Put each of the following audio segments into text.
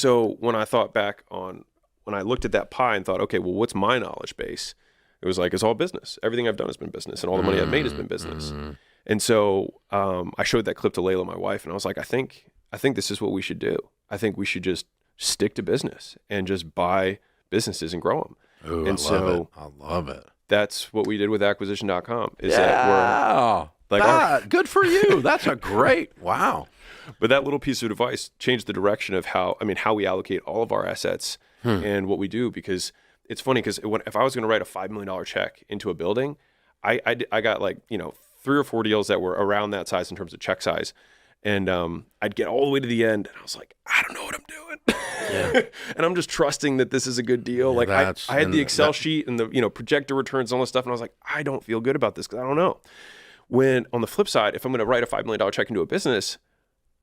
So when I thought back on, when I looked at that pie and thought, okay, well, what's my knowledge base? It was like, it's all business. Everything I've done has been business, and all the money I've made has been business. And so I showed that clip to Layla, my wife, and I was like, I think this is what we should do. I think we should just stick to business and just buy businesses and grow them. Ooh, and I love it. That's what we did with acquisition.com. Good for you. That's a great, wow. But that little piece of advice changed the direction of how we allocate all of our assets and what we do, because it's funny, because if I was going to write a $5 million check into a building, I got like, 3 or 4 deals that were around that size in terms of check size. And I'd get all the way to the end, and I was like, I don't know what I'm doing. Yeah. And I'm just trusting that this is a good deal. Like I had the Excel sheet and the projector returns and all this stuff, and I was like, I don't feel good about this because I don't know. When on the flip side, if I'm going to write a $5 million check into a business,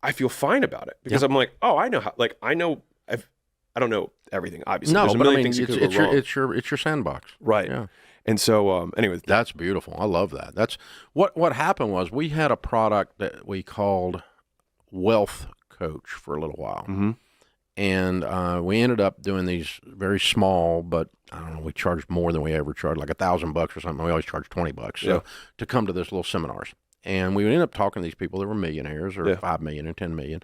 I feel fine about it because I'm like, oh, I know how. Like I don't know everything, obviously. No, there's a but million things you could go wrong. It's your sandbox, right? Yeah. And so, anyways, that's beautiful. I love that. That's what happened was we had a product that we called Wealth Coach for a little while, and we ended up doing these very small, but I don't know, we charged more than we ever charged, like $1,000 or something. We always charged $20, so to come to this little seminars, and we ended up talking to these people that were millionaires or 5 million or 10 million,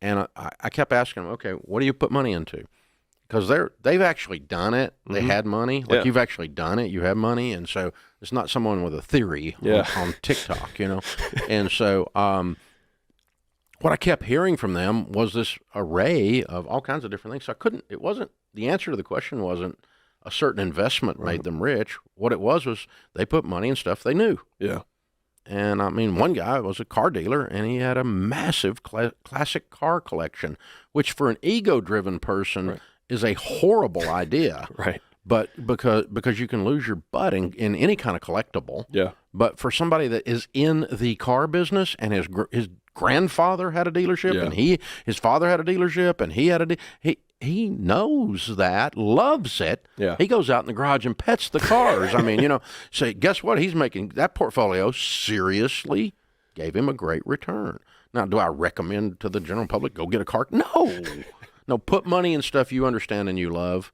and I kept asking them, okay, what do you put money into? Because they've actually done it. They had money. Like you've actually done it. You have money. And so it's not someone with a theory on TikTok, And so what I kept hearing from them was this array of all kinds of different things. So the answer to the question wasn't a certain investment made them rich. What it was they put money in stuff they knew. Yeah. And I mean, one guy was a car dealer, and he had a massive classic car collection, which for an ego-driven person is a horrible idea, right? But because you can lose your butt in any kind of collectible. Yeah. But for somebody that is in the car business, and his grandfather had a dealership, and his father had a dealership, and he had he knows that, loves it. Yeah. He goes out in the garage and pets the cars. I mean, so guess what? He's making that portfolio seriously gave him a great return. Now, do I recommend to the general public go get a car? No. No, put money in stuff you understand and you love,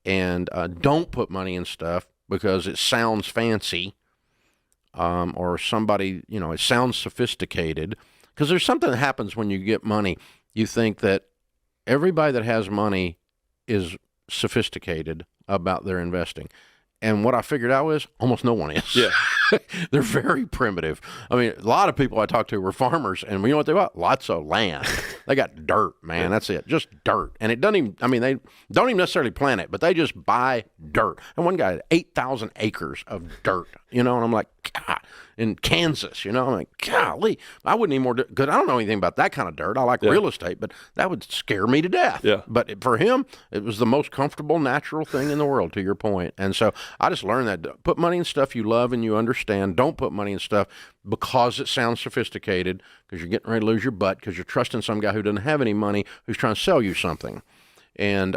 and don't put money in stuff because it sounds fancy or somebody, it sounds sophisticated. Because there's something that happens when you get money. You think that everybody that has money is sophisticated about their investing. And what I figured out is almost no one is. Yeah. They're very primitive. I mean, a lot of people I talked to were farmers, and you know what they got? Lots of land. They got dirt, man. That's it. Just dirt. And it doesn't even, they don't even necessarily plant it, but they just buy dirt. And one guy had 8,000 acres of dirt, and I'm like, God, in Kansas, I'm like, golly, I wouldn't need more dirt, because I don't know anything about that kind of dirt. I like real estate, but that would scare me to death. Yeah. But for him, it was the most comfortable, natural thing in the world, to your point. And so I just learned that put money in stuff you love and you understand. Don't put money in stuff because it sounds sophisticated, because you're getting ready to lose your butt, because you're trusting some guy who doesn't have any money, who's trying to sell you something, and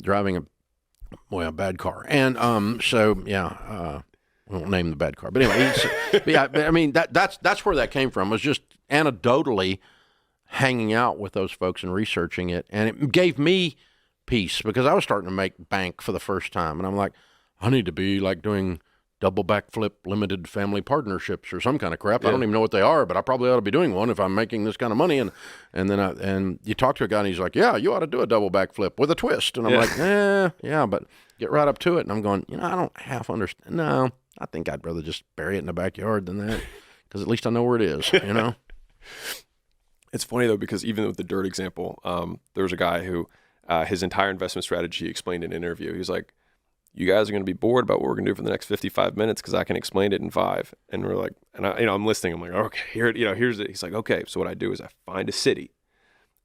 driving a bad car. And we won't name the bad car, but anyway, that's where that came from. Was just anecdotally hanging out with those folks and researching it, and it gave me peace, because I was starting to make bank for the first time, and I'm like, I need to be like doing double backflip limited family partnerships or some kind of crap. I don't even know what they are, but I probably ought to be doing one if I'm making this kind of money. And then you talk to a guy and he's like, yeah, you ought to do a double backflip with a twist. And I'm like, yeah, but get right up to it. And I'm going, I don't half understand. No, I think I'd rather just bury it in the backyard than that, because at least I know where it is, It's funny though, because even with the dirt example, there was a guy who his entire investment strategy explained in an interview. He was like, you guys are going to be bored about what we're going to do for the next 55 minutes because I can explain it in 5. And we're like, and I'm listening. I'm like, okay, here's it. He's like, okay. So what I do is I find a city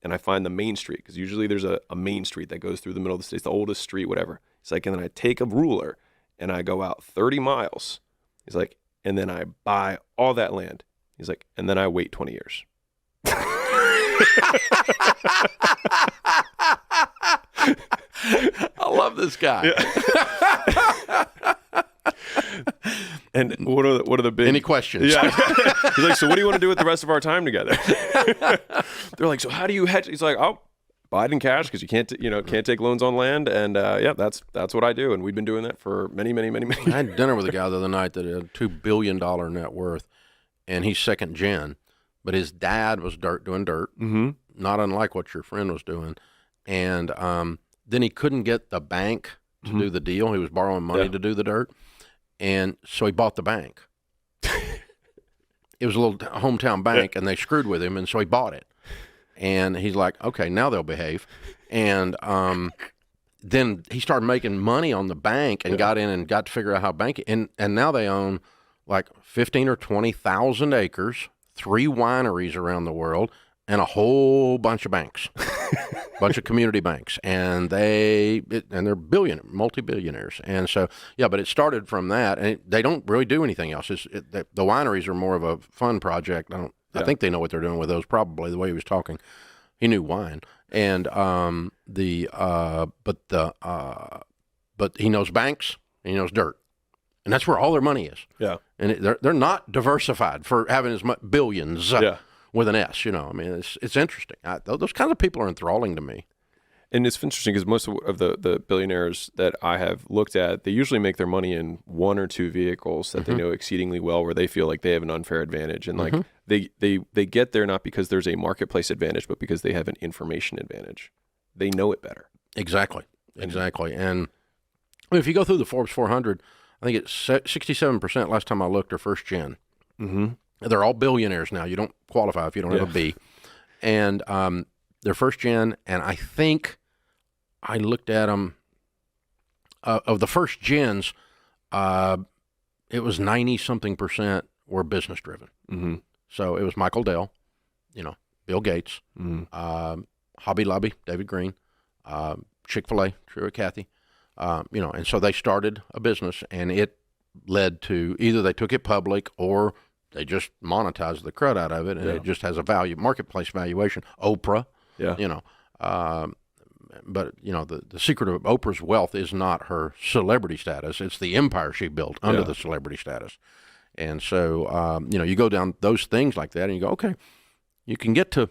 and I find the main street, because usually there's a main street that goes through the middle of the state. It's the oldest street, whatever. He's like, and then I take a ruler and I go out 30 miles. He's like, and then I buy all that land. He's like, and then I wait 20 years. I love this guy. Yeah. And what are the big... Any questions? Yeah. He's like, so what do you want to do with the rest of our time together? They're like, so how do you hedge? He's like, buy it in cash because you can't take loans on land. And yeah, that's what I do. And we've been doing that for many years. I had dinner with a guy the other night that had a $2 billion net worth, and he's second gen, but his dad was doing dirt, not unlike what your friend was doing. And then he couldn't get the bank to do the deal. He was borrowing money to do the dirt. And so he bought the bank. It was a little hometown bank, and they screwed with him, and so he bought it. And he's like, okay, now they'll behave. And then he started making money on the bank and got in and got to figure out how banking. And now they own like 15 or 20,000 acres, 3 wineries around the world, and a whole bunch of banks, bunch of community banks. And they're multi-billionaires. And so, yeah, but it started from that. And they don't really do anything else. The wineries are more of a fun project. I think they know what they're doing with those, probably, the way he was talking. He knew wine. And but he knows banks, and he knows dirt. And that's where all their money is. Yeah. And they're not diversified for having as much billions with an S, I mean, it's interesting. Those kinds of people are enthralling to me. And it's interesting because most of the billionaires that I have looked at, they usually make their money in 1 or 2 vehicles that they know exceedingly well, where they feel like they have an unfair advantage. And like they get there not because there's a marketplace advantage, but because they have an information advantage. They know it better. Exactly. And I mean, if you go through the Forbes 400, I think it's 67% last time I looked are first gen. They're all billionaires now. You don't qualify if you don't have a B. And they're first gen, and I think I looked at them. Of the first gens, it was 90-something% were business driven. So it was Michael Dell, Bill Gates, Hobby Lobby, David Green, Chick-fil-A, Truett Cathy, and so they started a business, and it led to either they took it public or they just monetized the crud out of it, and it just has a marketplace valuation. Oprah, but the secret of Oprah's wealth is not her celebrity status; it's the empire she built under the celebrity status. And so, you go down those things like that, and you go, okay, you can get to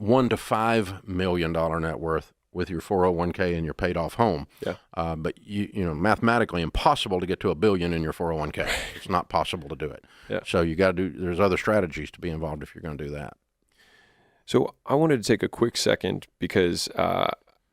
$1 to $5 million net worth with your 401k and your paid off home. But mathematically impossible to get to $1 billion in your 401k. It's not possible to do it. So you got to there's other strategies to be involved if you're going to do that. So I wanted to take a quick second because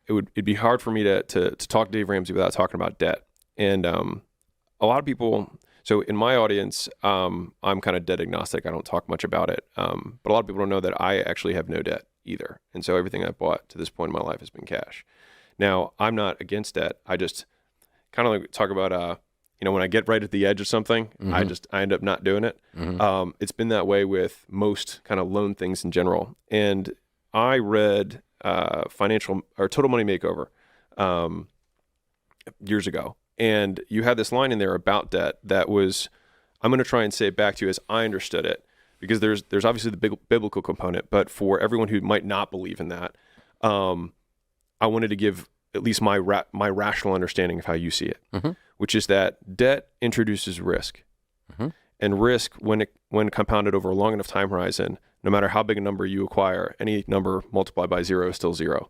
it'd be hard for me to talk to Dave Ramsey without talking about debt. And a lot of people, so in my audience, I'm kind of debt agnostic. I don't talk much about it. But a lot of people don't know that I actually have no debt either. And so everything I've bought to this point in my life has been cash. Now, I'm not against debt. I just kind of like talk about, when I get right at the edge of something, I end up not doing it. It's been that way with most kind of loan things in general. And I read Total Money Makeover years ago. And you had this line in there about debt that was, I'm going to try and say it back to you as I understood it, because there's obviously the biblical component, but for everyone who might not believe in that, I wanted to give at least my rational understanding of how you see it, which is that debt introduces risk, and risk when compounded over a long enough time horizon, no matter how big a number you acquire, any number multiplied by 0 is still 0.